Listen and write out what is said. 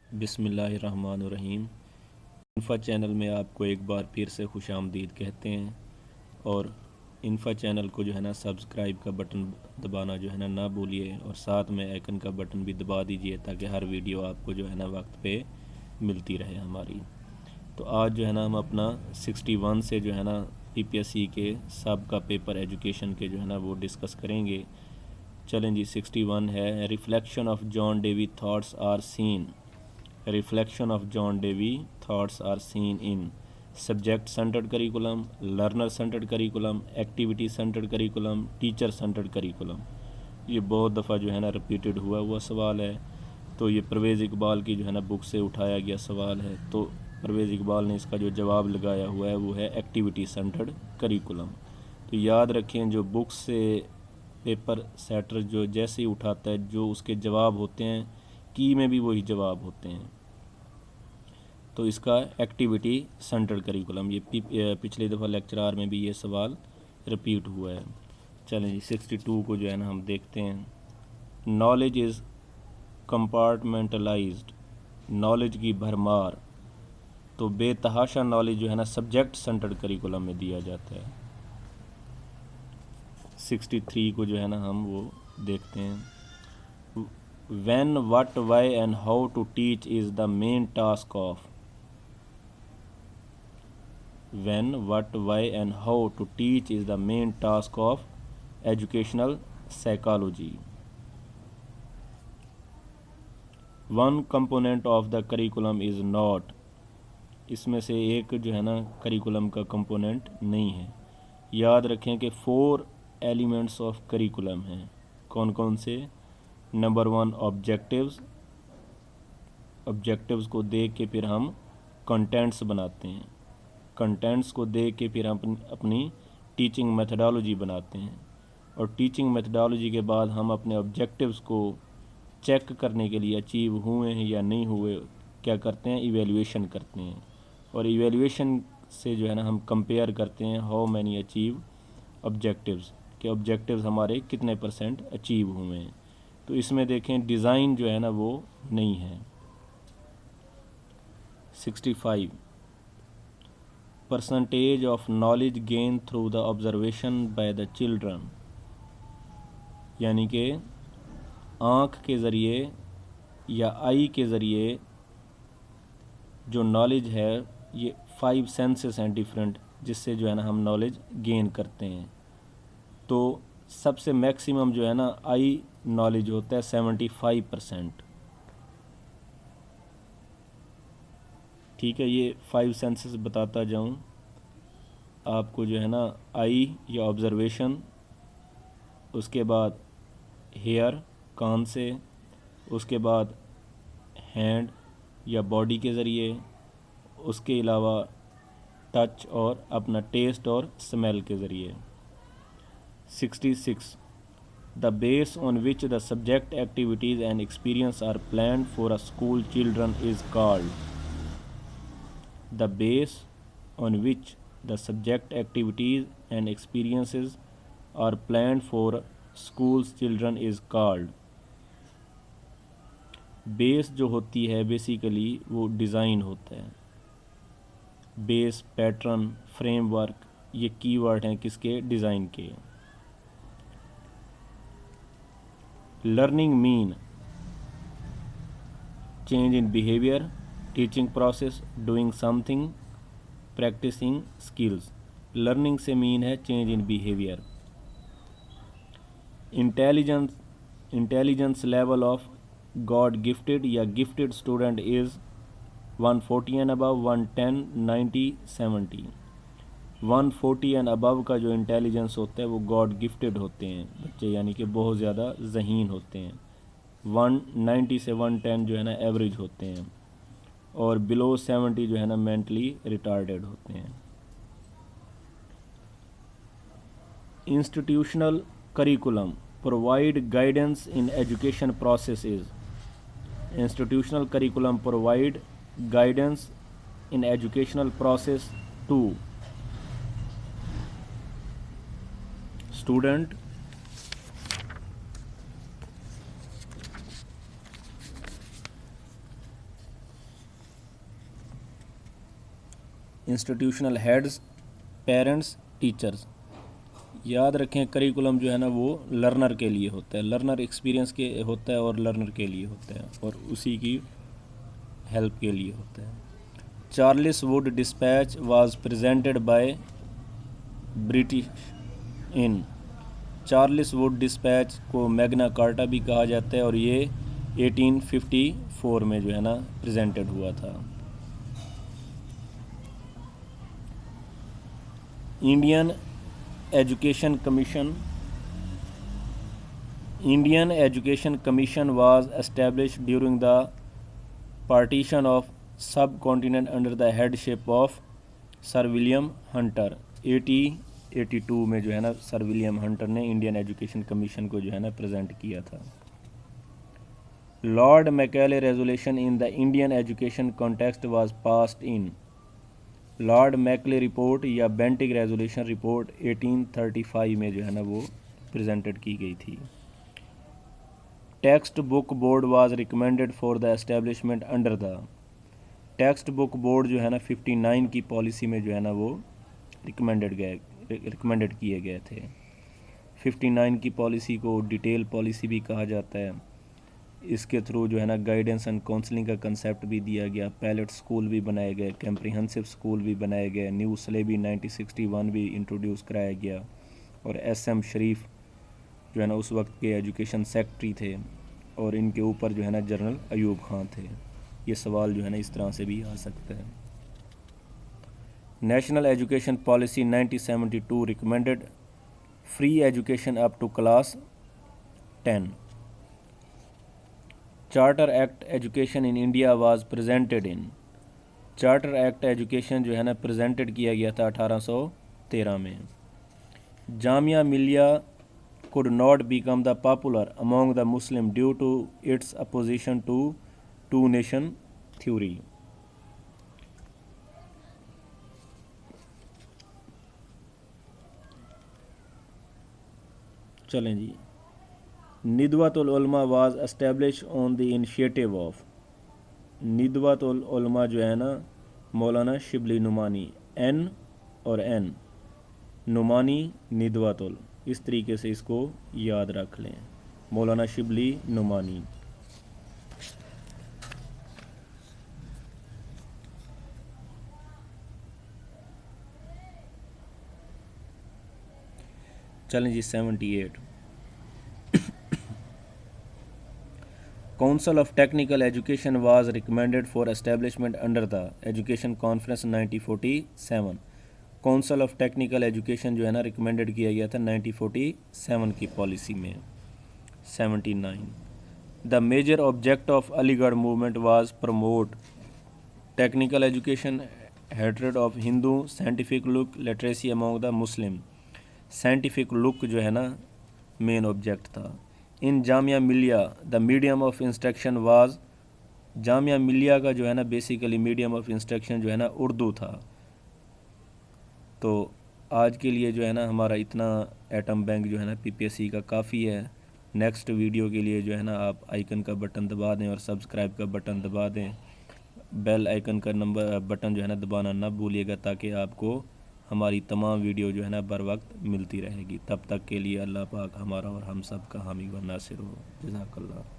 बिस्मिल्लाहिर्रहमानुर्रहीम। इन्फ़ा channel में आपको एक बार फिर से खुशामदीद कहते हैं। और इन्फ़ा चैनल को जो है ना सब्सक्राइब का बटन दबाना जो है ना भूलिए, और साथ में आइकन का बटन भी दबा दीजिए ताकि हर वीडियो आपको जो है ना वक्त पे मिलती रहे हमारी। तो आज जो है ना हम अपना 61 से जो है ना पीपीएससी के सबका पेपर एजुकेशन के जो है ना वो डिस्कस करेंगे। चलें जी, 61 है reflection of John Dewey thoughts are seen. Reflection of John Dewey thoughts are seen in subject centered curriculum, learner centered curriculum, activity centered curriculum, teacher centered curriculum। ये बहुत दफ़ा जो है ना रिपीटेड हुआ सवाल है। तो ये परवेज़ इकबाल की जो है ना बुक से उठाया गया सवाल है। तो परवेज़ इकबाल ने इसका जो जवाब लगाया हुआ है वो है एक्टिविटी सेंटर्ड करिकुलम। तो याद रखें, जो बुक से पेपर सेटर जो जैसे ही उठाता है, जो उसके जवाब होते हैं की में भी वही जवाब होते हैं। तो इसका एक्टिविटी सेंटर्ड करिकुलम, ये पिछले दफ़ा लेक्चरार में भी ये सवाल रिपीट हुआ है। चलें जी, 62 को जो है ना हम देखते हैं। नॉलेज इज़ कंपार्टमेंटलाइज्ड, नॉलेज की भरमार। तो बेतहाशा नॉलेज जो है ना सब्जेक्ट सेंटर्ड करिकुलम में दिया जाता है। 63 को जो है ना हम वो देखते हैं। When, what, why and how to teach is the main task of. When, what, why and how to teach is the main task of educational psychology. One component of the curriculum is not, इसमें से एक जो है ना curriculum का component नहीं है। याद रखें कि 4 एलिमेंट्स ऑफ करिकुलम हैं। कौन कौन से? Number 1 objectives. ऑब्जेक्टिव्स को देख के फिर हम कंटेंट्स बनाते हैं। कंटेंट्स को देख के फिर हम अपनी टीचिंग मेथडोलॉजी बनाते हैं। और टीचिंग मेथडोलॉजी के बाद हम अपने ऑब्जेक्टिव्स को चेक करने के लिए अचीव हुए हैं या नहीं हुए क्या करते हैं, इवेल्युएशन करते हैं। और इवेल्युएशन से जो है ना हम कंपेयर करते हैं हाउ मैनी अचीव ऑब्जेक्टिव्स, कि ऑब्जेक्टिव्स हमारे कितने % अचीव हुए हैं। तो इसमें देखें डिज़ाइन जो है ना वो नहीं है। 65 percentage of knowledge gain through the observation by the children, यानी कि आँख के ज़रिए या आई के ज़रिए जो नॉलेज है, ये 5 सेंसेस हैं डिफरेंट, जिससे जो है ना हम नॉलेज गेन करते हैं। तो सबसे मैक्सिमम जो है ना आई नॉलेज होता है 75%। ठीक है, ये 5 सेंसेस बताता जाऊं आपको। जो है ना आई या ऑब्ज़र्वेशन, उसके बाद हेयर कान से, उसके बाद हैंड या बॉडी के ज़रिए, उसके अलावा टच और अपना टेस्ट और स्मेल के ज़रिए। 66 the base on which the subject activities and experience are planned for a school children is called. The base on which the subject activities and experiences are planned for schools children is called. Base जो होती है basically वो design होता है। Base, pattern, framework, ये keyword हैं किसके? Design के। Learning mean change in behaviour, teaching process, doing something, practising skills. Learning से मीन है change in behaviour. Intelligence level of God gifted या gifted student is 140 and above, 110, 90, 70। 140 and above का जो intelligence होता है वो गॉड गिफ्टेड होते हैं बच्चे, यानी कि बहुत ज़्यादा ज़हीन होते हैं। 190 से 110 जो है ना एवरेज होते हैं, और बिलो 70 जो है ना मेंटली रिटार्डेड होते हैं। Institutional curriculum provide guidance in education processes. Institutional curriculum provide guidance in educational process to student institutional heads, parents, teachers. याद रखें करिकुलम जो है ना वो लर्नर के लिए होता है, लर्नर एक्सपीरियंस के होता है और लर्नर के लिए होता है और उसी की हेल्प के लिए होता है। Charles Wood dispatch was presented by British in. Charles Wood dispatch को मैग्ना कार्टा भी कहा जाता है और ये 1854 में जो है ना प्रेजेंटेड हुआ था। Indian education commission was established during the partition of subcontinent under the headship of sir William Hunter. 1882 में जो है ना सर विलियम हंटर ने इंडियन एजुकेशन कमीशन को जो है ना प्रेजेंट किया था। Lord Macaulay resolution in the Indian education context was passed in. Lord McClay report या बेंटिक रेजोल्यूशन रिपोर्ट 1835 में जो है ना वो प्रेजेंटेड की गई थी। Text book board was recommended for the establishment under the. Text book board जो है ना 59 की पॉलिसी में जो है ना वो रिकमेंडेड किए गए थे। 59 की पॉलिसी को डिटेल पॉलिसी भी कहा जाता है। इसके थ्रू जो है ना गाइडेंस एंड काउंसलिंग का कंसेप्ट भी दिया गया, पैलेट स्कूल भी बनाए गए, कैम्प्रीहेंसिव स्कूल भी बनाए गए, न्यू स्लेबी 1961 भी इंट्रोड्यूस कराया गया और एसएम शरीफ जो है ना उस वक्त के एजुकेशन सेक्रेटरी थे और इनके ऊपर जो है ना जनरल अयूब खान थे। ये सवाल जो है ना इस तरह से भी आ सकता है। National education policy 1972 recommended free education up to class 10। Charter act education in India was presented in. Charter act education जो है ना प्रेजेंटेड किया गया था 1813 में। Jamia Millia could not become the popular among the Muslim due to its opposition to two-nation theory। चलें जी। Nadwatul Ulama was establish on the initiative of. Nadwatul Ulama जो है ना मौलाना शिबली नुमानी, एन और एन, नुमानी निदवतुल, इस तरीके से इसको याद रख लें, मौलाना शिबली नुमानी। चलें जी 78। Council of technical education was recommended for establishment under the education conference 1947। Council of technical education जो है ना रिकमेंडेड किया गया था 1947 की पॉलिसी में। 79। The major object of Aligarh movement was promote technical education, hatred of Hindu, scientific look, literacy among the Muslim. Scientific look जो है ना मेन ऑब्जेक्ट था। In Jamia Millia the medium of instruction was. Jamia Millia का जो है ना बेसिकली मीडियम ऑफ इंस्ट्रक्शन जो है ना उर्दू था। तो आज के लिए जो है ना हमारा इतना एटम बैंक जो है ना पीपीएससी का काफ़ी है। नेक्स्ट वीडियो के लिए जो है ना आप आइकन का बटन दबा दें और सब्सक्राइब का बटन दबा दें। बेल आइकन का बटन जो है ना दबाना ना भूलिएगा ताकि आपको हमारी तमाम वीडियो जो है ना बर वक्त मिलती रहेगी। तब तक के लिए अल्लाह पाक हमारा और हम सब का हामी व नासिर हो। जज़ाकल्लाह।